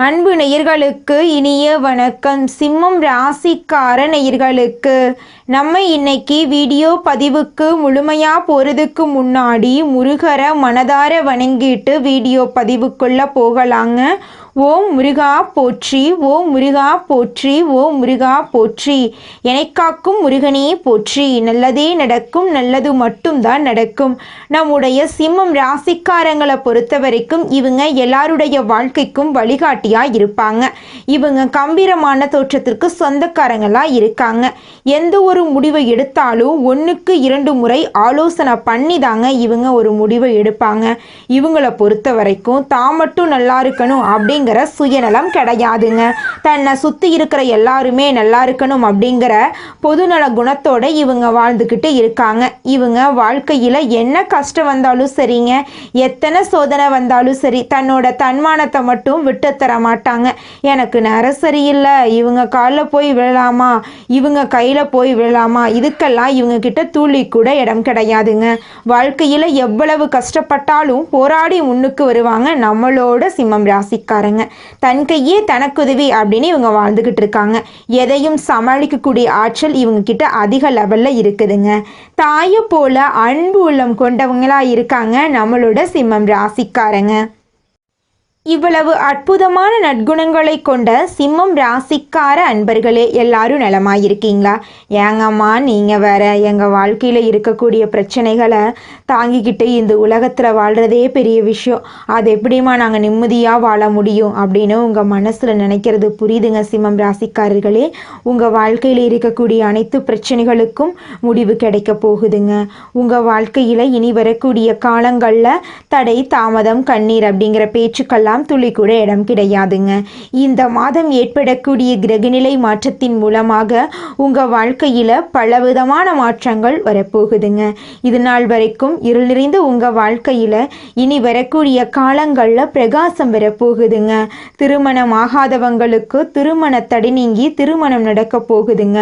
அன்பு நேயர்களுக்கு இனிய வணக்கம். சிம்மம் ராசிக்கார நேயர்களுக்கு நம்ம இன்னைக்கு வீடியோ பதிவுக்கு முழுமையா போறதுக்கு முன்னாடி முருகரை மனதார வணங்கிட்டு வீடியோ பதிவுக்குள்ள போகலாங்க. ஓம் முருகா போற்றி, ஓம் முருகா போற்றி, ஓம் முருகா போற்றி. எனக்காக்கும் முருகனே போற்றி. நல்லதே நடக்கும், நல்லது மட்டும்தான் நடக்கும். நம்முடைய சிம்மம் ராசிக்காரங்களை பொறுத்த வரைக்கும் இவங்க எல்லாருடைய வாழ்க்கைக்கும் வழிகாட்டியா இருப்பாங்க. இவங்க கம்பீரமான தோற்றத்திற்கு சொந்தக்காரங்களா இருக்காங்க. எந்த ஒரு முடிவை எடுத்தாலும் 1க்கு 2 முறை ஆலோசனை பண்ணி தாங்க இவங்க ஒரு முடிவை எடுப்பாங்க. இவங்களை பொறுத்த வரைக்கும் தான் மட்டும் நல்லா இருக்கணும் அப்படிங்கிற சுயநலம் கிடையாதுங்க. தன்னை சுத்தி இருக்கிற எல்லாருமே நல்லா இருக்கணும் அப்படிங்கிற பொதுநல குணத்தோட இவங்க வாழ்ந்துக்கிட்டு இருக்காங்க. இவங்க வாழ்க்கையில என்ன கஷ்டம் வந்தாலும் சரிங்க, எத்தனை சோதனை வந்தாலும் சரி, தன்னோட தன்மானத்தை மட்டும் விட்டு தர மாட்டாங்க. எனக்கு நேரம் சரியில்லை, இவங்க காலில் போய் விழலாமா, இவங்க கையில போய் விழலாமா, இதுக்கெல்லாம் இவங்க கிட்ட துளி கூட இடம் கிடையாதுங்க. வாழ்க்கையில எவ்வளவு கஷ்டப்பட்டாலும் போராடி முன்னுக்கு வருவாங்க நம்மளோட சிம்மம் ராசிக்காரங்க. தன் கையே தனக்குதவி அப்படின்னு இவங்க வாழ்ந்துகிட்டு இருக்காங்க. எதையும் சமாளிக்கக்கூடிய ஆற்றல் இவங்க கிட்ட அதிக லெவல்ல இருக்குதுங்க. தாயை போல அன்பு உள்ளம் கொண்டவங்களா இருக்காங்க நம்மளோட சிம்மம் ராசிக்காரங்க. இவ்வளவு அற்புதமான நற்குணங்களை கொண்ட சிம்மம் ராசிக்கார அன்பர்களே, எல்லாரும் நலமாயிருக்கீங்களா? ஏங்கம்மா நீங்கள் வேற, எங்கள் வாழ்க்கையில் இருக்கக்கூடிய பிரச்சனைகளை தாங்கிக்கிட்டு இந்த உலகத்தில் வாழ்கிறதே பெரிய விஷயம், அது எப்படிமா நாங்கள் நிம்மதியாக வாழ முடியும் அப்படின்னு உங்கள் மனசில் நினைக்கிறது புரியுதுங்க சிம்மம் ராசிக்காரர்களே. உங்கள் வாழ்க்கையில் இருக்கக்கூடிய அனைத்து பிரச்சனைகளுக்கும் முடிவு கிடைக்க போகுதுங்க. உங்கள் வாழ்க்கையில் இனி வரக்கூடிய காலங்களில் தடை தாமதம் கண்ணீர் அப்படிங்கிற பேச்சுக்கள்லாம் துளி கூட இடம் கிடையாதுங்க. இந்த மாதம் ஏற்படக்கூடிய கிரகநிலை மாற்றத்தின் மூலமாக உங்க வாழ்க்கையில பலவிதமான மாற்றங்கள் வரப்போகுதுங்க. இது நாள் வரைக்கும் இருள் நிறைந்த உங்க வாழ்க்கையில இனி வரக்கூடிய காலங்கள்ல பிரகாசம் வரப்போகுதுங்க. திருமணம் ஆகாதவங்களுக்கு திருமண தடை நீங்கி திருமணம் நடக்க போகுதுங்க.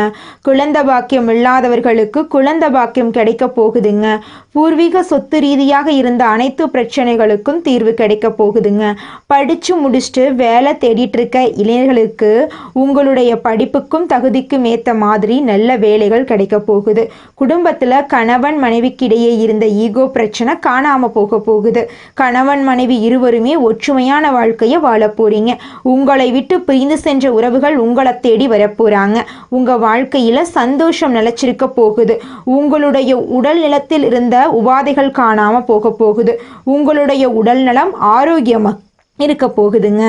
குழந்தை பாக்கியம் இல்லாதவர்களுக்கு குழந்தை பாக்கியம் கிடைக்க போகுதுங்க. பூர்வீக சொத்து ரீதியாக இருந்த அனைத்து பிரச்சனைகளுக்கும் தீர்வு கிடைக்க போகுதுங்க. படித்து முடிச்சுட்டு வேலை தேடிட்டு இருக்க இளைஞர்களுக்கு உங்களுடைய படிப்புக்கும் தகுதிக்கும் ஏற்ற மாதிரி நல்ல வேலைகள் கிடைக்க போகுது. குடும்பத்தில் கணவன் மனைவிக்கு இடையே இருந்த ஈகோ பிரச்சனை காணாமல் போக போகுது. கணவன் மனைவி இருவருமே ஒற்றுமையான வாழ்க்கையை வாழ போறீங்க. உங்களை விட்டு பிரிந்து சென்ற உறவுகள் உங்களை தேடி வரப்போறாங்க. உங்கள் வாழ்க்கையில் சந்தோஷம் நிலைச்சிருக்க போகுது. உங்களுடைய உடல் நலத்தில் இருந்த உபாதைகள் காணாமல் போக போகுது. உங்களுடைய உடல் நலம் ஆரோக்கியமாக இருக்க போகுதுங்க.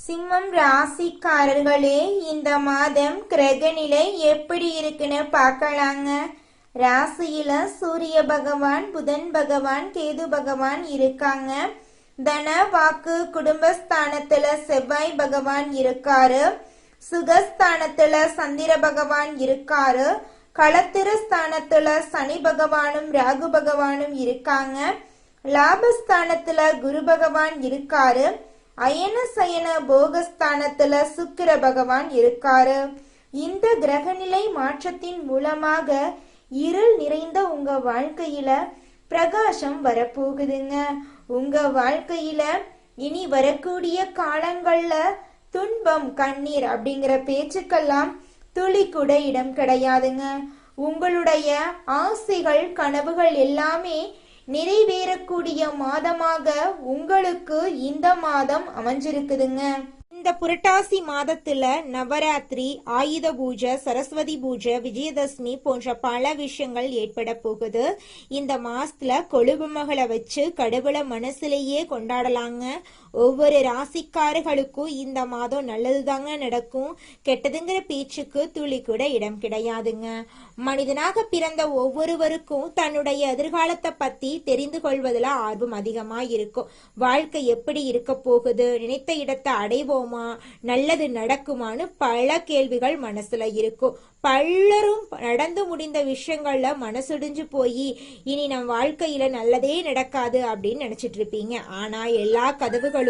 சிம்மம் ராசிக்காரர்களே, இந்த மாதம் கிரகநிலை எப்படி இருக்குன்னு பார்க்கலாங்க. ராசியில சூரிய பகவான், புதன் பகவான், கேது பகவான் இருக்காங்க. தன வாக்கு குடும்பஸ்தானத்துல செவ்வாய் பகவான் இருக்காரு. சுகஸ்தானத்துல சந்திர பகவான் இருக்காரு. களத்திர ஸ்தானத்துல சனி பகவானும் ராகு பகவானும் இருக்காங்க. லாபஸ்தானத்துல குரு பகவான் இருக்காரு. அயன சயன போகஸ்தானத்துல சுக்கிர பகவான் இருக்காரு. இந்த கிரகநிலை மாற்றத்தின் மூலமாக இருள் நிறைந்த உங்க வாழ்க்கையில பிரகாசம் வரப்போகுதுங்க. உங்க வாழ்க்கையில இனி வரக்கூடிய காலங்கள்ல துன்பம் கண்ணீர் அப்படிங்கிற பேச்சுக்கெல்லாம் துளி கூட இடம் கிடையாதுங்க. உங்களுடைய ஆசைகள் கனவுகள் எல்லாமே நிறைவேறக்கூடிய மாதமாக உங்களுக்கு இந்த மாதம் அமைஞ்சிருக்குதுங்க. இந்த புரட்டாசி மாதத்துல நவராத்திரி, ஆயுத பூஜை, சரஸ்வதி பூஜை, விஜயதசமி போன்ற பல விஷயங்கள் ஏற்பட போகுது. இந்த மாசத்துல கொழுபுமகளை வச்சு கடவுளை மனசுலேயே கொண்டாடலாங்க. ஒவ்வொரு ராசிக்காரர்களுக்கும் இந்த மாதம் நல்லதுதாங்க நடக்கும். கெட்டதுங்கிற பேச்சுக்கு துளி கூட இடம் கிடையாதுங்க. மனிதனாக பிறந்த ஒவ்வொருவருக்கும் தன்னுடைய எதிர்காலத்தை பத்தி தெரிந்து கொள்வதில் ஆர்வம் அதிகமா இருக்கும். வாழ்க்கை எப்படி இருக்க போகுது, நினைத்த இடத்தை அடைவோமா, நல்லது நடக்குமான்னு பல கேள்விகள் மனசுல இருக்கும். பலரும் நடந்து முடிந்த விஷயங்கள்ல மனசுடிஞ்சு போய் இனி நம் வாழ்க்கையில நல்லதே நடக்காது அப்படின்னு நினைச்சிட்டு இருப்பீங்க. ஆனா எல்லா கதவுகளும்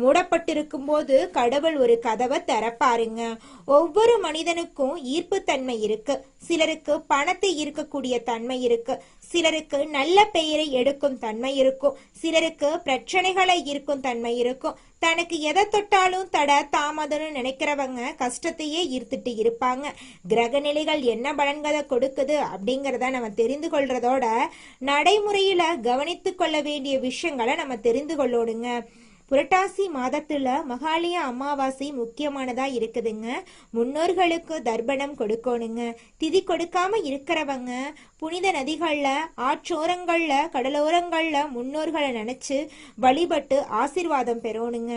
மூடப்பட்டிருக்கும் போது கடவுள் ஒரு கதவை திறப்பாருங்க. ஒவ்வொரு மனிதனுக்கும் ஈர்ப்பு தன்மை இருக்கு. சிலருக்கு பணத்தை ஈர்க்கக்கூடிய தன்மை இருக்கு. சிலருக்கு நல்ல பெயரை எடுக்கும் தன்மை இருக்கும். சிலருக்கு பிரச்சனைகளை ஈர்க்கும் தன்மை இருக்கும். தனக்கு எதை தொட்டாலும் தட தாமதம்னு நினைக்கிறவங்க கஷ்டத்தையே ஈர்த்துட்டு இருப்பாங்க. கிரக நிலைகள் என்ன பலன்களை கொடுக்குது அப்படிங்கிறத நம்ம தெரிந்து கொள்றதோட நடைமுறையில கவனித்து கொள்ள வேண்டிய விஷயங்களை நம்ம தெரிந்து கொள்ளணுங்க. புரட்டாசி மாதத்துல மகாலய அமாவாசை முக்கியமானதா இருக்குதுங்க. முன்னோர்களுக்கு தர்ப்பணம் கொடுக்கணுங்க. திதி கொடுக்காம இருக்கிறவங்க புனித நதிகள்ல, ஆற்றோரங்கள்ல, கடலோரங்கள்ல முன்னோர்களை நினைச்சு வழிபட்டு ஆசீர்வாதம் பெறணுங்க.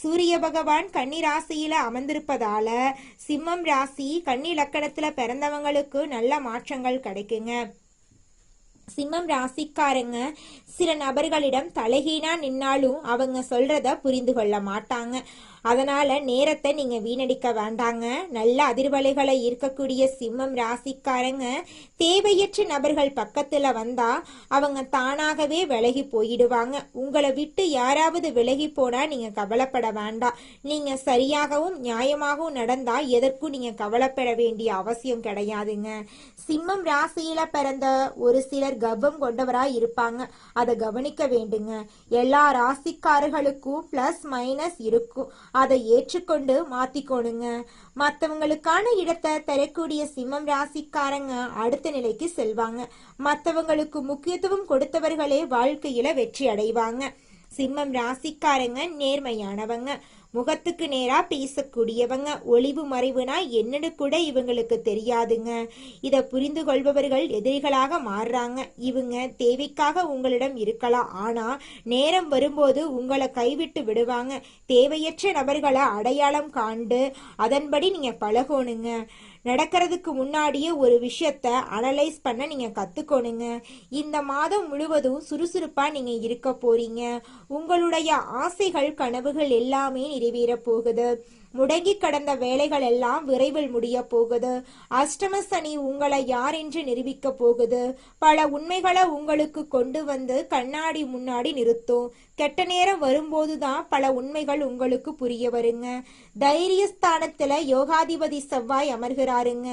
சூரிய பகவான் கன்னி ராசியில அமர்ந்திருப்பதால சிம்மம் ராசி கன்னி லக்கணத்துல பிறந்தவங்களுக்கு நல்ல மாற்றங்கள் கிடைக்குங்க. சிம்மம் ராசிக்காரங்க சில நபர்களிடம் தலைகீழா நின்னாலும் அவங்க சொல்றத புரிந்து கொள்ள மாட்டாங்க. அதனால நேரத்தை நீங்க வீணடிக்க வேண்டாங்க. நல்ல அதிர்வலைகளை ஈர்க்கக்கூடிய சிம்மம் ராசிக்காரங்க தேவையற்ற நபர்கள் பக்கத்துல வந்தா அவங்க தானாகவே விலகி போயிடுவாங்க. உங்களை விட்டு யாராவது விலகி போனா நீங்க கவலைப்பட வேண்டாம். நீங்க சரியாகவும் நியாயமாகவும் நடந்தா எதற்கும் நீங்க கவலைப்பட வேண்டிய அவசியம் கிடையாதுங்க. சிம்மம் ராசியில பிறந்த ஒரு சிலர் கர்ப்பம் கொண்டவராய் இருப்பாங்க. அதை கவனிக்க வேண்டுங்க. எல்லா ராசிக்காரர்களுக்கும் பிளஸ் மைனஸ் இருக்கும். அதை ஏற்றுக்கொண்டு மாத்திக்கோணுங்க. மற்றவங்களுக்கான இடத்தை தரக்கூடிய சிம்மம் ராசிக்காரங்க அடுத்த நிலைக்கு செல்வாங்க. மற்றவங்களுக்கு முக்கியத்துவம் கொடுத்தவர்களே வாழ்க்கையில வெற்றி அடைவாங்க. சிம்மம் ராசிக்காரங்க நேர்மையானவங்க. முகத்துக்கு நேரா பேசக்கூடியவங்க. ஒளிவு மறைவுனா என்னன்னு கூட இவங்களுக்கு தெரியாதுங்க. இதை புரிந்து கொள்பவர்கள் எதிரிகளாக மாறுறாங்க. இவங்க தேவைக்காக உங்களிடம் இருக்கலாம், ஆனா நேரம் வரும்போது உங்களை கைவிட்டு விடுவாங்க. தேவையற்ற நபர்களை அடையாளம் காண்டு அதன்படி நீங்க பழகணுங்க. நடக்கிறதுக்கு முன்னாடியே ஒரு விஷயத்த அனலைஸ் பண்ண நீங்க கத்துக்கணுங்க. இந்த மாதம் முழுவதும் சுறுசுறுப்பா நீங்க இருக்க போறீங்க. உங்களுடைய ஆசைகள் கனவுகள் எல்லாமே நிறைவேற போகுது. முடங்கி கடந்த வேலைகள் எல்லாம் விரைவில் முடிய போகுது. அஷ்டம சனி உங்களை யார் என்று நிரூபிக்க போகுது. பல உண்மைகளை உங்களுக்கு கொண்டு வந்து கண்ணாடி முன்னாடி நிறுத்தும். கெட்ட நேரம் வரும்போதுதான் பல உண்மைகள் உங்களுக்கு புரிய வருங்க. தைரியஸ்தானத்துல யோகாதிபதி செவ்வாய் அமர்கிறாருங்க.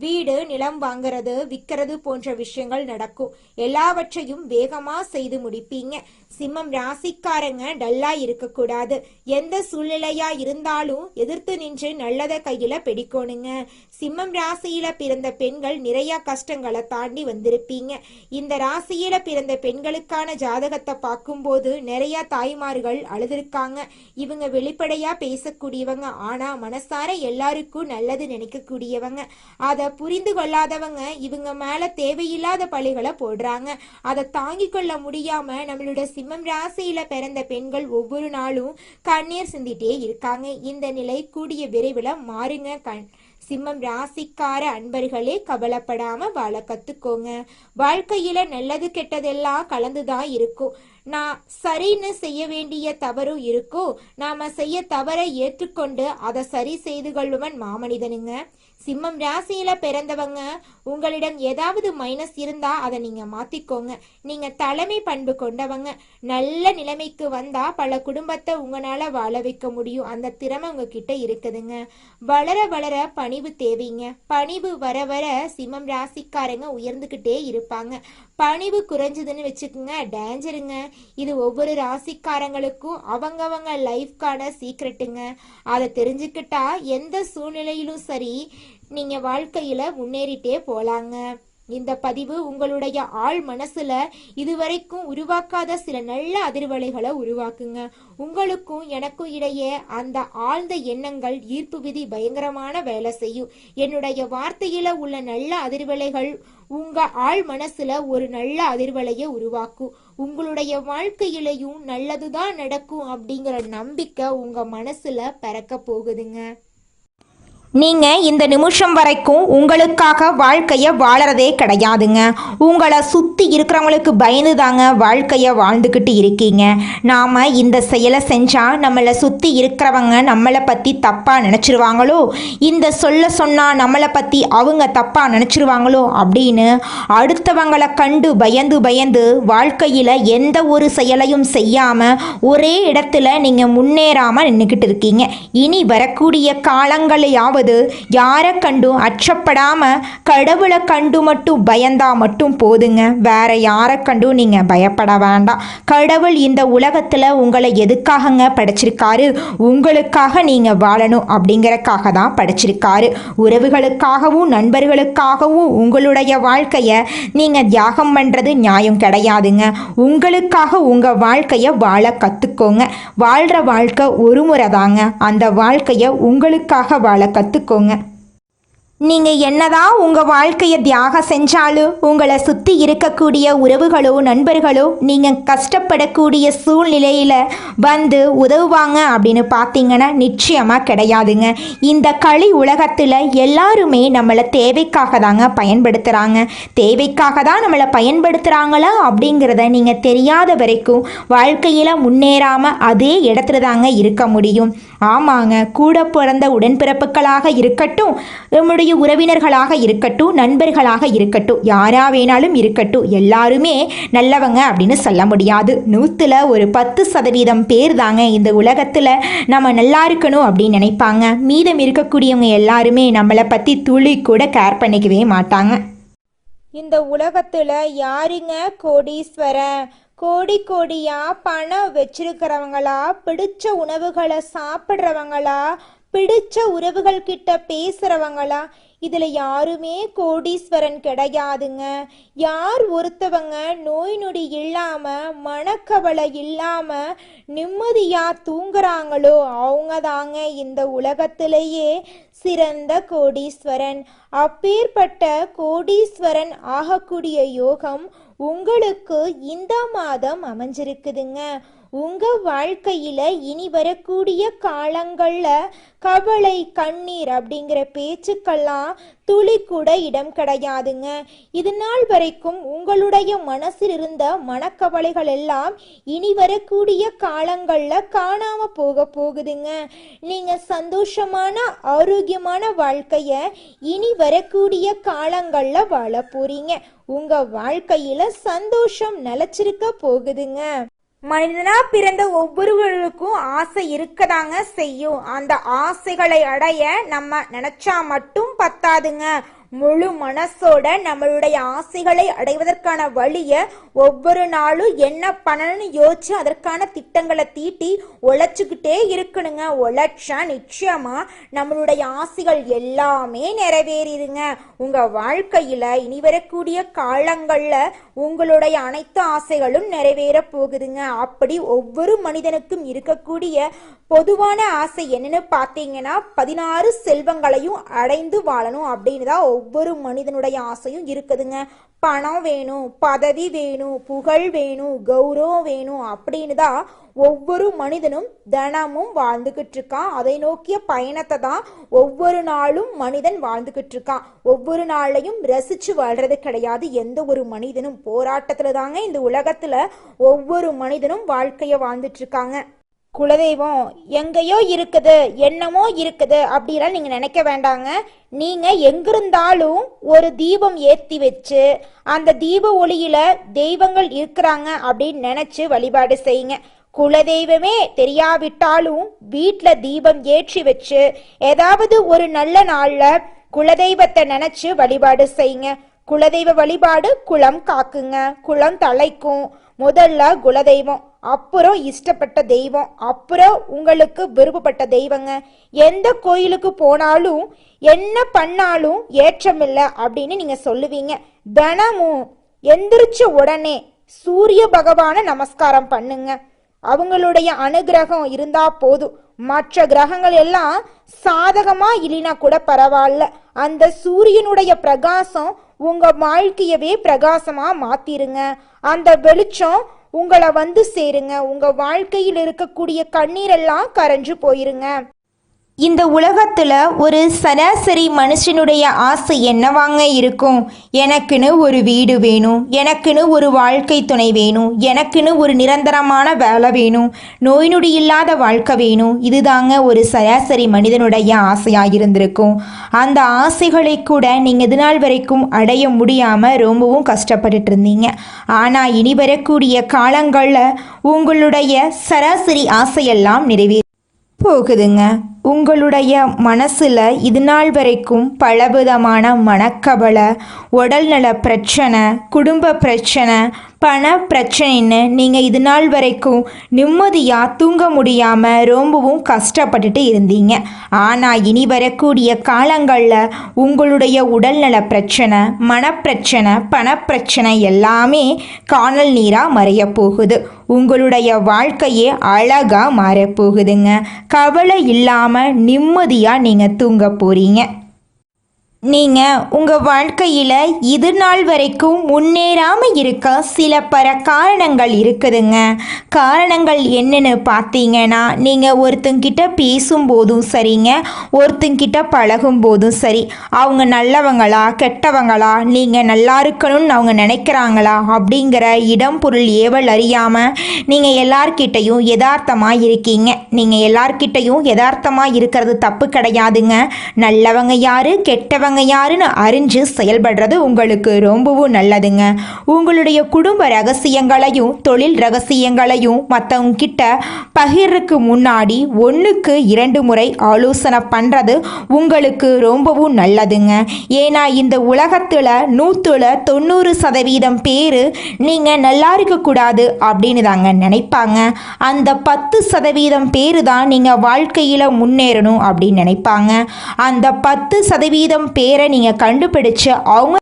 வீடு நிலம் வாங்குறது விற்கிறது போன்ற விஷயங்கள் நடக்கும். எல்லாவற்றையும் வேகமா செய்து முடிப்பீங்க. சிம்மம் ராசிக்காரங்க டல்லா இருக்கக்கூடாது. எந்த சூழ்நிலையா இருந்தாலும் எதிர்த்து நின்று நல்லத கையில பிடிக்கணுங்க. சிம்மம் ராசியில பிறந்த பெண்கள் நிறைய கஷ்டங்களை தாண்டி வந்திருப்பீங்க. இந்த ராசியில பிறந்த பெண்களுக்கான ஜாதகத்தை பார்க்கும்போது நிறைய தாய்மார்கள் அழுதுருக்காங்க. இவங்க வெளிப்படையா பேசக்கூடியவங்க, ஆனா மனசார எல்லாருக்கும் நல்லது நினைக்கக்கூடியவங்க. அதை புரிந்து கொள்ளாதவங்க இவங்க மேல தேவையில்லாத பழிகளை போடுறாங்க. அதை தாங்கிக் கொள்ள முடியாம நம்மளோட சிம்மம் ராசியில பிறந்த பெண்கள் ஒவ்வொரு நாளும் கண்ணீர் சிந்திட்டே இருக்காங்க. இந்த நிலை கூடிய விரைவில் மாறுங்க. சிம்மம் ராசிக்கார அன்பர்களே, கவலைப்படாம வாழ கத்துக்கோங்க. வாழ்க்கையில நல்லது கெட்டதெல்லாம் கலந்துதான் இருக்கும். நான் சரின்னு செய்ய வேண்டிய தவறும் இருக்கும். நாம செய்ய தவறை ஏற்றுக்கொண்டு அதை சரி செய்து கொள்ளுவன் மாமனிதனுங்க. சிம்மம் ராசியில பிறந்தவங்க உங்களிடம் ஏதாவது மைனஸ் இருந்தா அதை நீங்க மாத்திக்கோங்க. நீங்க தலைமை பண்பு கொண்டவங்க. நல்ல நிலைமைக்கு வந்தா பல குடும்பத்தை உங்களால வாழ வைக்க முடியும். அந்த திறமை உங்ககிட்ட இருக்குதுங்க. வளர வளர பணிவு தேவைங்க. பணிவு வர வர சிம்மம் ராசிக்காரங்க உயர்ந்துகிட்டே இருப்பாங்க. பணிவு குறைஞ்சதுன்னு வச்சுக்கோங்க, டேஞ்சருங்க. இது ஒவ்வொரு ராசிக்காரங்களுக்கும் அவங்கவங்க லைஃப்கான சீக்ரெட்டுங்க. அதை தெரிஞ்சுக்கிட்டா எந்த சூழ்நிலையிலும் சரி நீங்க வாழ்க்கையில முன்னேறிட்டே போலாங்க. இந்த பதிவு உங்களுடைய ஆழ் மனசுல இதுவரைக்கும் உருவாக்காத சில நல்ல அதிர்வலைகளை உருவாக்குங்க. உங்களுக்கும் எனக்கும் இடையே அந்த ஆழ்ந்த எண்ணங்கள் ஈர்ப்பு விதி பயங்கரமான வேலை செய்யும். என்னுடைய வார்த்தையில உள்ள நல்ல அதிர்வலைகள் உங்க ஆழ் மனசுல ஒரு நல்ல அதிர்வலையை உருவாக்கும். உங்களுடைய வாழ்க்கையிலையும் நல்லதுதான் நடக்கும் அப்படிங்கிற நம்பிக்கை உங்க மனசுல பிறக்க போகுதுங்க. நீங்க இந்த நிமிஷம் வரைக்கும் உங்களுக்காக வாழ்க்கைய வாழறதே கிடையாதுங்க. உங்களை சுத்தி இருக்கிறவங்களுக்கு பயந்து தாங்க வாழ்க்கைய வாழ்ந்துக்கிட்டு இருக்கீங்க. நாம இந்த செயலை செஞ்சா நம்மளை சுத்தி இருக்கிறவங்க நம்மளை பத்தி தப்பா நினைச்சிருவாங்களோ, இந்த சொன்னா நம்மளை பத்தி அவங்க தப்பா நினைச்சிருவாங்களோ அப்படின்னு அடுத்தவங்களை கண்டு பயந்து பயந்து வாழ்க்கையில எந்த ஒரு செயலையும் செய்யாம ஒரே இடத்துல நீங்க முன்னேறாம நின்றுக்கிட்டு இருக்கீங்க. இனி வரக்கூடிய காலங்களையாவது அதாவது யாரை கண்டும் அச்சப்படாமல் கடவுளை கண்டு மட்டும் பயந்தா மட்டும் போதுங்க. வேற யாரை கண்டும் நீங்கள் பயப்பட வேண்டாம். கடவுள் இந்த உலகத்தில் உங்களை எதுக்காகங்க படைச்சிருக்காரு? உங்களுக்காக நீங்கள் வாழணும் அப்படிங்கிறக்காக தான் படைச்சிருக்காரு. உறவுகளுக்காகவும் நண்பர்களுக்காகவும் உங்களுடைய வாழ்க்கையை நீங்கள் தியாகம் பண்ணுறது நியாயம் கிடையாதுங்க. உங்களுக்காக உங்கள் வாழ்க்கையை வாழ கற்றுக்கோங்க. வாழ்கிற வாழ்க்கை ஒரு முறை தாங்க. அந்த வாழ்க்கையை உங்களுக்காக வாழ கற்றுக்கோங்க. நீங்கள் என்னதான் உங்கள் வாழ்க்கையை தியாகம் செஞ்சாலும் உங்களை சுற்றி இருக்கக்கூடிய உறவுகளோ நண்பர்களோ நீங்கள் கஷ்டப்படக்கூடிய சூழ்நிலையில் வந்து உதவுவாங்க அப்படின்னு பார்த்தீங்கன்னா நிச்சயமாக கிடையாதுங்க. இந்த களி உலகத்தில் எல்லாருமே நம்மளை தேவைக்காக தாங்க பயன்படுத்துகிறாங்க. தேவைக்காக தான் நம்மளை பயன்படுத்துகிறாங்களா அப்படிங்கிறத நீங்கள் தெரியாத வரைக்கும் வாழ்க்கையில் முன்னேறாமல் அதே இடத்துல தாங்க இருக்க முடியும். ஆமாங்க, கூட பிறந்த உடன்பிறப்புகளாக இருக்கட்டும், நம்முடைய உறவினர்களாக இருக்கட்டும், நண்பர்களாக இருக்கட்டும், யாரா வேணாலும் இருக்கட்டும், எல்லாருமே நல்லவங்க அப்படின்னு சொல்ல முடியாது. 100ல் ஒரு 10% பேர் தாங்க இந்த உலகத்தில் நம்ம நல்லா இருக்கணும் அப்படின்னு நினைப்பாங்க. மீதம் இருக்கக்கூடியவங்க எல்லாருமே நம்மளை பற்றி துளி கூட கேர் பண்ணிக்கவே மாட்டாங்க. இந்த உலகத்தில் யாருங்க கோடீஸ்வரன்? கோடி கோடியா பணம் வச்சிருக்கிறவங்களா, பிடிச்ச உணவுகளை சாப்பிட்றவங்களா, பிடிச்ச உறவுகள் கிட்ட பேசுறவங்களா? இதுல யாருமே கோடீஸ்வரன் கிடையாதுங்க. யார் ஒருத்தவங்க நோய் நொடி இல்லாம மனக்கவலை இல்லாம நிம்மதியா தூங்குறாங்களோ அவங்க தாங்க இந்த உலகத்திலேயே சிறந்த கோடீஸ்வரன். அப்பேற்பட்ட கோடீஸ்வரன் ஆகக்கூடிய யோகம் உங்களுக்கு இந்த மாதம் அமைஞ்சிருக்குதுங்க. உங்க வாழ்க்கையில இனி வரக்கூடிய காலங்கள்ல கவலை கண்ணீர் அப்படிங்கிற பேச்சுக்கெல்லாம் துளி கூட இடம் கிடையாதுங்க. இது நாள் வரைக்கும் உங்களுடைய மனசில் இருந்த மனக்கவலைகள் எல்லாம் இனி வரக்கூடிய காலங்கள்ல காணாம போகுதுங்க. நீங்க சந்தோஷமான ஆரோக்கியமான வாழ்க்கைய இனி வரக்கூடிய காலங்கள்ல வாழ போறீங்க. உங்க வாழ்க்கையில சந்தோஷம் நிலைச்சிருக்க போகுதுங்க. மனிதனா பிறந்த ஒவ்வொருவருக்கும் ஆசை இருக்கதாங்க செய்யும். அந்த ஆசைகளை அடைய நம்ம நினைச்சா மட்டும் பத்தாதுங்க. முழு மனசோட நம்மளுடைய ஆசைகளை அடைவதற்கான வழியை ஒவ்வொரு நாளும் என்ன பண்ணணும்னு யோசிச்சு அதற்கான திட்டங்களை தீட்டி உழைச்சிக்கிட்டே இருக்கணுங்க. உழைச்சா நிச்சயமா நம்மளுடைய ஆசைகள் எல்லாமே நிறைவேறிடுங்க. உங்க வாழ்க்கையில இனி வரக்கூடிய காலங்கள்ல உங்களுடைய அனைத்து ஆசைகளும் நிறைவேற போகுதுங்க. அப்படி ஒவ்வொரு மனிதனுக்கும் இருக்கக்கூடிய பொதுவான ஆசை என்னன்னு பார்த்தீங்கன்னா 16 செல்வங்களையும் அடைந்து வாழணும் அப்படின்னு தான் ஒவ்வொரு மனிதனுடைய ஆசையும் இருக்குதுங்க. பணம் வேணும், பதவி வேணும், புகழ் வேணும், கௌரவம் வேணும் அப்படின்னு தான் ஒவ்வொரு மனிதனும் தினமும் வாழ்ந்துகிட்டு இருக்கான். அதை நோக்கிய பயணத்தை தான் ஒவ்வொரு நாளும் மனிதன் வாழ்ந்துகிட்டு இருக்கான். ஒவ்வொரு நாளையும் ரசிச்சு வாழ்றது கிடையாது எந்த ஒரு மனிதனும். போராட்டத்துல தாங்க இந்த உலகத்துல ஒவ்வொரு மனிதனும் வாழ்க்கைய வாழ்ந்துட்டு இருக்காங்க. குலதெய்வம் எங்கேயோ இருக்குது, என்னமோ இருக்குது அப்படிலாம் நீங்கள் நினைக்க வேண்டாங்க. நீங்கள் எங்கிருந்தாலும் ஒரு தீபம் ஏற்றி வச்சு அந்த தீப ஒளியில் தெய்வங்கள் இருக்கிறாங்க அப்படின்னு நினச்சி வழிபாடு செய்யுங்க. குலதெய்வமே தெரியாவிட்டாலும் வீட்டில் தீபம் ஏற்றி வச்சு ஏதாவது ஒரு நல்ல நாளில் குலதெய்வத்தை நினச்சி வழிபாடு செய்யுங்க. குலதெய்வ வழிபாடு குலம் காக்குங்க, குலம் தலைக்கும். முதல்ல குலதெய்வம், அப்புறம் இஷ்டப்பட்ட தெய்வம், அப்புறம் உங்களுக்கு விருப்பப்பட்ட தெய்வங்க. எந்த கோயிலுக்கு போனாலும் என்ன பண்ணாலும் ஏற்றமில்லை அப்படின்னு நீங்க சொல்லுவீங்க. தினமும் எந்திரிச்ச உடனே சூரிய பகவானை நமஸ்காரம் பண்ணுங்க. அவங்களுடைய அனுகிரகம் இருந்தா போதும். மற்ற கிரகங்கள் எல்லாம் சாதகமா இல்லைனா கூட பரவாயில்ல, அந்த சூரியனுடைய பிரகாசம் உங்க வாழ்க்கையவே பிரகாசமா மாத்திருங்க. அந்த வெளிச்சம் உங்களை வந்து சேருங்க. உங்க வாழ்க்கையில் இருக்கக்கூடிய கண்ணீரெல்லாம் கரைஞ்சு போயிருங்க. இந்த உலகத்தில் ஒரு சராசரி மனுஷனுடைய ஆசை என்னவாங்க இருக்கும்? எனக்குன்னு ஒரு வீடு வேணும், எனக்குன்னு ஒரு வாழ்க்கை துணை வேணும், எனக்குன்னு ஒரு நிரந்தரமான வேலை வேணும், நோய் நொடி இல்லாத வாழ்க்கை வேணும். இதுதாங்க ஒரு சராசரி மனிதனுடைய ஆசையாக இருந்திருக்கும். அந்த ஆசைகளை கூட நீங்கள் இது நாள் வரைக்கும் அடைய முடியாமல் ரொம்பவும் கஷ்டப்பட்டுட்டு இருந்தீங்க. ஆனால் இனி வரக்கூடிய காலங்களில் உங்களுடைய சராசரி ஆசையெல்லாம் நிறைவேற போகுதுங்க. உங்களுடைய மனசில் இது நாள் வரைக்கும் பலவிதமான மனக்கவலை, உடல்நல பிரச்சனை, குடும்ப பிரச்சனை, பண பிரச்சனைன்னு நீங்கள் இது நாள் வரைக்கும் நிம்மதியாக தூங்க முடியாமல் ரொம்பவும் கஷ்டப்பட்டுட்டு இருந்தீங்க. ஆனால் இனி வரக்கூடிய காலங்களில் உங்களுடைய உடல்நல பிரச்சனை, மனப்பிரச்சனை, பணப்பிரச்சனை எல்லாமே காணல் நீராக மறைய போகுது. உங்களுடைய வாழ்க்கையே அழகாக மாறப்போகுதுங்க. கவலை இல்லாமல் நிம்மதியாக நீங்கள் தூங்க போகிறீங்க. நீங்கள் உங்கள் வாழ்க்கையில் இது நாள் வரைக்கும் முன்னேறாமல் இருக்க சில காரணங்கள் இருக்குதுங்க. காரணங்கள் என்னென்னு பார்த்தீங்கன்னா, நீங்கள் ஒருத்தங்கிட்ட பேசும்போதும் சரிங்க, ஒருத்தங்கிட்ட பழகும் போதும் சரி, அவங்க நல்லவங்களா கெட்டவங்களா, நீங்கள் நல்லா இருக்கணும்னு அவங்க நினைக்கிறாங்களா அப்படிங்கிற இடம் பொருள் ஏவல் அறியாமல் நீங்கள் எல்லார்கிட்டையும் யதார்த்தமாக இருக்கீங்க. நீங்கள் எல்லார்கிட்டையும் யதார்த்தமாக இருக்கிறது தப்பு கிடையாதுங்க. நல்லவங்க யார் கெட்டவங்க யாருன்னு அறிஞ்சு செயல்படுறது உங்களுக்கு ரொம்பவும் நல்லதுங்க. உங்களுடைய குடும்ப ரகசியங்களையும் தொழில் ரகசியங்களையும் மற்றவங்க கிட்ட பகிர்றதுக்கு முன்னாடி 1க்கு 2 முறை ஆலோசனை பண்ணுறது உங்களுக்கு ரொம்பவும் நல்லதுங்க. ஏன்னா இந்த உலகத்தில் 190% பேர் நீங்கள் நல்லா இருக்கக்கூடாது அப்படின்னு தாங்க நினைப்பாங்க. அந்த 10% பேர் தான் நீங்கள் வாழ்க்கையில் முன்னேறணும் அப்படின்னு நினைப்பாங்க. அந்த 10% பேரை நீங்கள் கண்டுபிடிச்சு அவங்க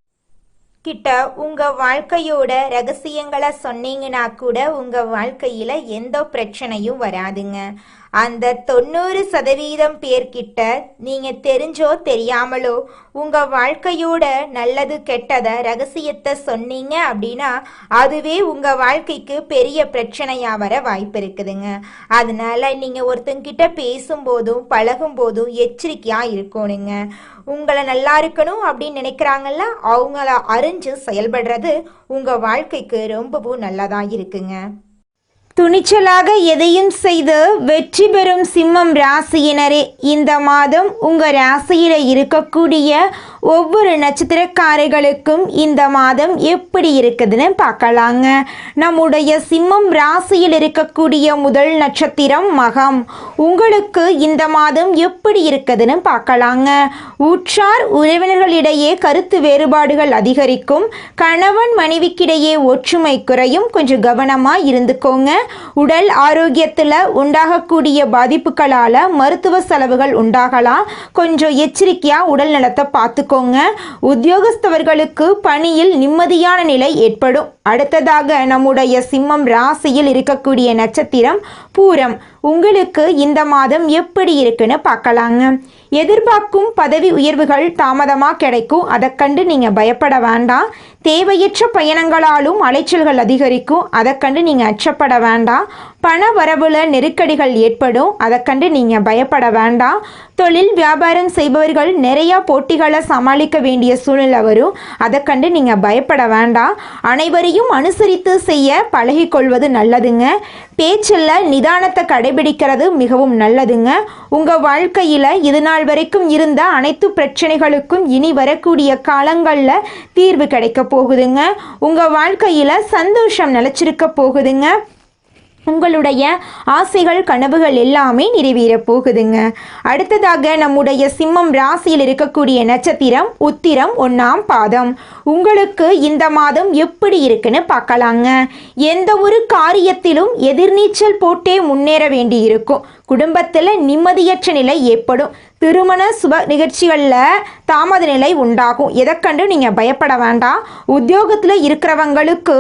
கிட்ட உங்கள் வாழ்க்கையோட ரகசியங்களை சொன்னீங்கன்னா கூட உங்கள் வாழ்க்கையில் எந்த பிரச்சனையும் வராதுங்க. அந்த 90% பேர்கிட்ட நீங்கள் தெரிஞ்சோ தெரியாமலோ உங்கள் வாழ்க்கையோட நல்லது கெட்டதை ரகசியத்தை சொன்னீங்க அப்படின்னா அதுவே உங்கள் வாழ்க்கைக்கு பெரிய பிரச்சனையாக வர வாய்ப்பு இருக்குதுங்க. அதனால நீங்கள் ஒருத்தங்கிட்ட பேசும்போதும் பழகும்போதும் எச்சரிக்கையாக இருக்கணுங்க. உங்களை நல்லா இருக்கணும் அப்படின்னு நினைக்கிறாங்கல்ல, அவங்கள அறிஞ்சு செயல்படுறது உங்கள் வாழ்க்கைக்கு ரொம்பவும் நல்லதாக இருக்குங்க. துணிச்சலாக எதையும் செய்து வெற்றி பெறும் சிம்மம் ராசியினரே, இந்த மாதம் உங்கள் ராசியில் இருக்கக்கூடிய ஒவ்வொரு நட்சத்திரக்காரர்களுக்கும் இந்த மாதம் எப்படி இருக்குதுன்னு பார்க்கலாங்க. நம்முடைய சிம்மம் ராசியில் இருக்கக்கூடிய முதல் நட்சத்திரம் மகம். உங்களுக்கு இந்த மாதம் எப்படி இருக்குதுன்னு பார்க்கலாங்க. உற்றார் உறவினர்களிடையே கருத்து வேறுபாடுகள் அதிகரிக்கும். கணவன் மனைவிக்கிடையே ஒற்றுமை குறையும். கொஞ்சம் கவனமாக இருந்துக்கோங்க. உடல் ஆரோக்கியத்தில் உண்டாகக்கூடிய பாதிப்புகளால் மருத்துவ செலவுகள் உண்டாகலாம். கொஞ்சம் எச்சரிக்கையாக உடல் நலத்தை பார்த்துக்கோங்க. உத்தியோகஸ்தவர்களுக்கு பணியில் நிம்மதியான நிலை ஏற்படும். அடுத்ததாக நம்முடைய சிம்மம் ராசியில் இருக்கக்கூடிய நட்சத்திரம் பூரம். உங்களுக்கு இந்த மாதம் எப்படி இருக்குன்னு பார்க்கலாங்க. எதிர்பார்க்கும் பதவி உயர்வுகள் தாமதமாக கிடைக்கும். அதை கண்டு நீங்கள் பயப்பட வேண்டாம். தேவையற்ற பயணங்களாலும் அலைச்சல்கள் அதிகரிக்கும். அதை கண்டு நீங்கள் அச்சப்பட வேண்டாம். பண வரவுல நெருக்கடிகள் ஏற்படும். அதை கண்டு நீங்கள் பயப்பட வேண்டாம். தொழில் வியாபாரம் செய்பவர்கள் நிறையா போட்டிகளை சமாளிக்க வேண்டிய சூழ்நிலை வரும். அதை கண்டு நீங்கள் பயப்பட வேண்டாம். அனைவரையும் அனுசரித்து செய்ய பழகிக்கொள்வது நல்லதுங்க. பேச்சில் நிதானத்தை கடைபிடிக்கிறது மிகவும் நல்லதுங்க. உங்கள் வாழ்க்கையில் இது நாள் வரைக்கும் இருந்த அனைத்து பிரச்சனைகளுக்கும் இனி வரக்கூடிய காலங்களில் தீர்வு கிடைக்க போகுதுங்க. உங்கள் வாழ்க்கையில் சந்தோஷம் நிலைச்சிருக்க போகுதுங்க. உங்களுடைய ஆசைகள் கனவுகள் எல்லாமே நிறைவேற போகுதுங்க. அடுத்ததாக நம்முடைய சிம்மம் ராசியில் இருக்கக்கூடிய நட்சத்திரம் உத்திரம் 1ஆம் பாதம். உங்களுக்கு இந்த மாதம் எப்படி இருக்குன்னு பார்க்கலாங்க. எந்த ஒரு காரியத்திலும் எதிர்நீச்சல் போட்டே முன்னேற வேண்டி இருக்கும். குடும்பத்தில் நிம்மதியற்ற நிலை ஏற்படும். திருமண சுப நிகழ்ச்சிகளில் தாமத நிலை உண்டாகும். எதை கண்டு நீங்கள் பயப்பட வேண்டாம். உத்தியோகத்தில் இருக்கிறவங்களுக்கு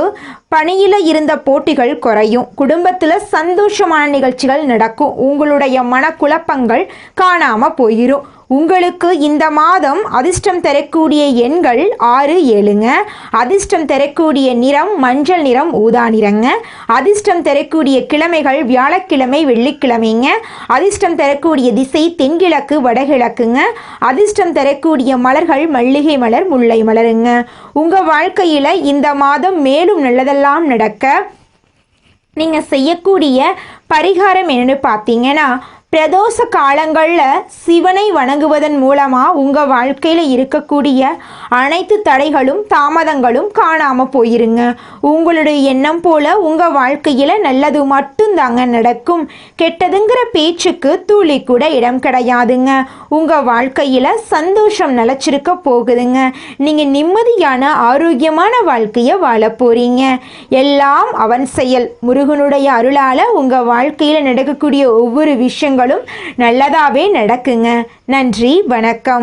பணியில் இருந்த போட்டிகள் குறையும். குடும்பத்தில் சந்தோஷமான நிகழ்ச்சிகள் நடக்கும். உங்களுடைய மனக்குழப்பங்கள் காணாமல் போயிடும். உங்களுக்கு இந்த மாதம் அதிர்ஷ்டம் தரக்கூடிய எண்கள் 6, 7ங்க. அதிர்ஷ்டம் தரக்கூடிய நிறம் மஞ்சள் நிறம், ஊதா நிறங்க. அதிர்ஷ்டம் தரக்கூடிய கிழமைகள் வியாழக்கிழமை, வெள்ளிக்கிழமைங்க. அதிர்ஷ்டம் தரக்கூடிய திசை தென்கிழக்கு, வடகிழக்குங்க. அதிர்ஷ்டம் தரக்கூடிய மலர்கள் மல்லிகை மலர், முல்லை மலருங்க. உங்கள் வாழ்க்கையில் இந்த மாதம் மேலும் நல்லதெல்லாம் நடக்க நீங்கள் செய்யக்கூடிய பரிகாரம் என்னென்னு பார்த்தீங்கன்னா, பிரதோஷ காலங்களில் சிவனை வணங்குவதன் மூலமாக உங்கள் வாழ்க்கையில் இருக்கக்கூடிய அனைத்து தடைகளும் தாமதங்களும் காணாமல் போயிருங்க. உங்களுடைய எண்ணம் போல் உங்கள் வாழ்க்கையில் நல்லது மட்டும்தாங்க நடக்கும். கெட்டதுங்கிற பேச்சுக்கு துளி கூட இடம் கிடையாதுங்க. உங்கள் வாழ்க்கையில் சந்தோஷம் நிலச்சிருக்க போகுதுங்க. நீங்கள் நிம்மதியான ஆரோக்கியமான வாழ்க்கையை வாழ போகிறீங்க. எல்லாம் அவன் செயல். முருகனுடைய அருளால் உங்கள் வாழ்க்கையில் நடக்கக்கூடிய ஒவ்வொரு விஷயங்களும் நல்லதாகவே நடக்குங்க. நன்றி, வணக்கம்.